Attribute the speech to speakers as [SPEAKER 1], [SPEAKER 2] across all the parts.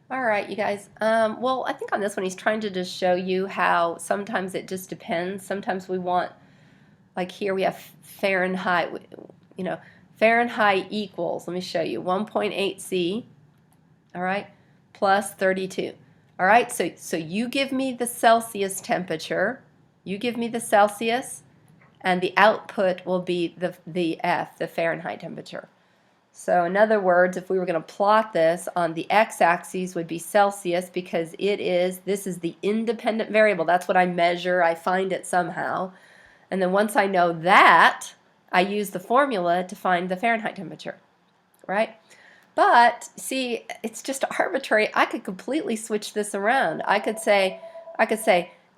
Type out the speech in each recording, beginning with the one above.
[SPEAKER 1] All right, you guys. Well, I think on this one he's trying to just show you how sometimes it just depends. Sometimes we want, like here we have Fahrenheit, you know, Fahrenheit equals, let me show you, 1.8 C, all right, plus 32. All right, so you give me the Celsius temperature, you give me the Celsius, and the output will be the F, the Fahrenheit temperature. So in other words, if we were going to plot this, on the x-axis would be Celsius because this is the independent variable. That's what I measure. I find it somehow. And then once I know that, I use the formula to find the Fahrenheit temperature, right? But see, it's just arbitrary. I could completely switch this around. I could say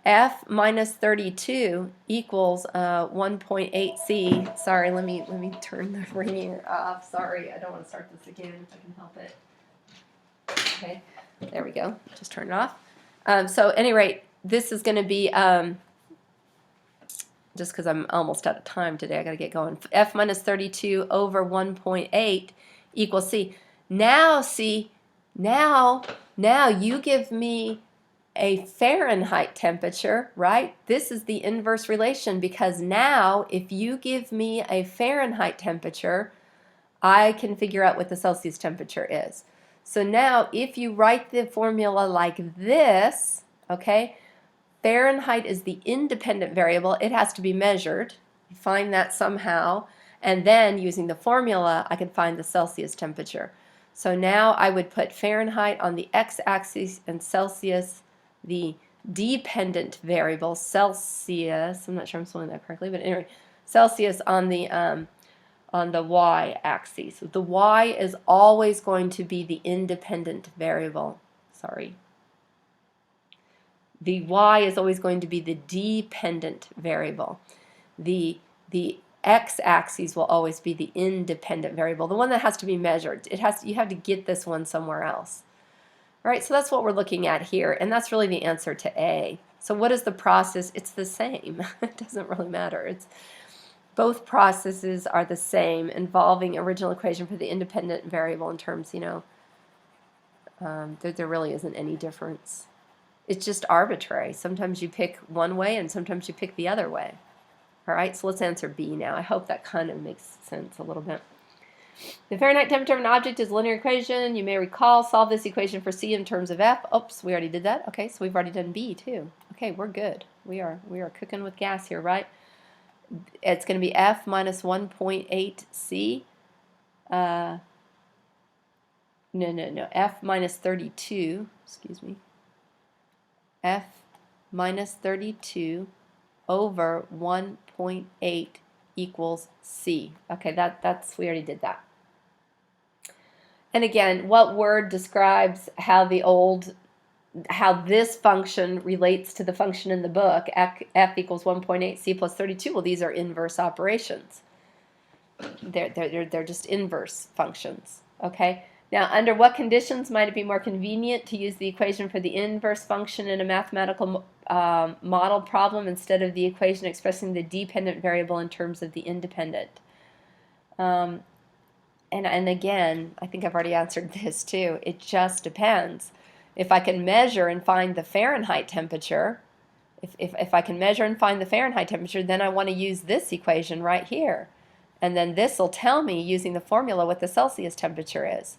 [SPEAKER 1] F minus 32 equals 1.8 C. Sorry, let me turn the ringing off. Sorry, I don't want to start this again if I can help it. Okay, there we go. Just turn it off. So at any rate, this is going to be, just because I'm almost out of time today, I got to get going. F minus 32 over 1.8 equals C. Now, see, now you give me a Fahrenheit temperature, right? This is the inverse relation because now if you give me a Fahrenheit temperature, I can figure out what the Celsius temperature is. So now if you write the formula like this, okay, Fahrenheit is the independent variable. It has to be measured. You find that somehow, and then using the formula I can find the Celsius temperature. So now I would put Fahrenheit on the x-axis and Celsius, the dependent variable, Celsius, I'm not sure I'm spelling that correctly, but anyway, Celsius on the y-axis. The y is always going to be the independent variable. Sorry. The y is always going to be the dependent variable. The x-axis will always be the independent variable, the one that has to be measured. You have to get this one somewhere else. All right, so that's what we're looking at here, and that's really the answer to A. So what is the process? It's the same. It doesn't really matter. Both processes are the same, involving original equation for the independent variable in terms, there really isn't any difference. It's just arbitrary. Sometimes you pick one way and sometimes you pick the other way. All right, so let's answer B now. I hope that kind of makes sense a little bit. The Fahrenheit temperature of an object is a linear equation. You may recall, solve this equation for C in terms of F. Oops, we already did that. Okay, so we've already done B too. Okay, we're good. We are cooking with gas here, right? It's going to be F minus 1.8 C. No. F minus 32. Excuse me. F minus 32 over 1.8 equals C. Okay, we already did that. And again, what word describes how this function relates to the function in the book? F equals 1.8 C plus 32. Well, these are inverse operations. They're just inverse functions. Okay. Now, under what conditions might it be more convenient to use the equation for the inverse function in a mathematical model problem instead of the equation expressing the dependent variable in terms of the independent? And again, I think I've already answered this too. It just depends. If I can measure and find the Fahrenheit temperature, if I can measure and find the Fahrenheit temperature, then I want to use this equation right here. And then this will tell me, using the formula, what the Celsius temperature is.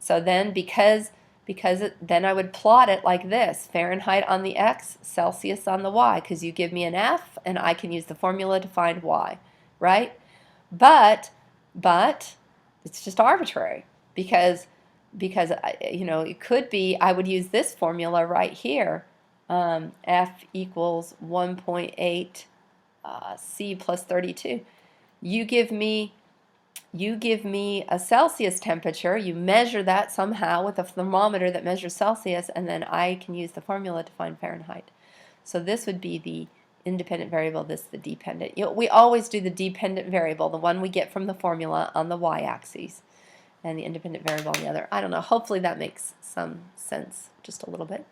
[SPEAKER 1] So then then I would plot it like this: Fahrenheit on the x, Celsius on the y, because you give me an F and I can use the formula to find y, right? But it's just arbitrary because it could be I would use this formula right here, F equals 1.8 C plus 32. You give me a Celsius temperature, you measure that somehow with a thermometer that measures Celsius, and then I can use the formula to find Fahrenheit. So this would be the independent variable, this the dependent. We always do the dependent variable, the one we get from the formula, on the y-axis, and the independent variable on the other. I don't know, hopefully that makes some sense, just a little bit.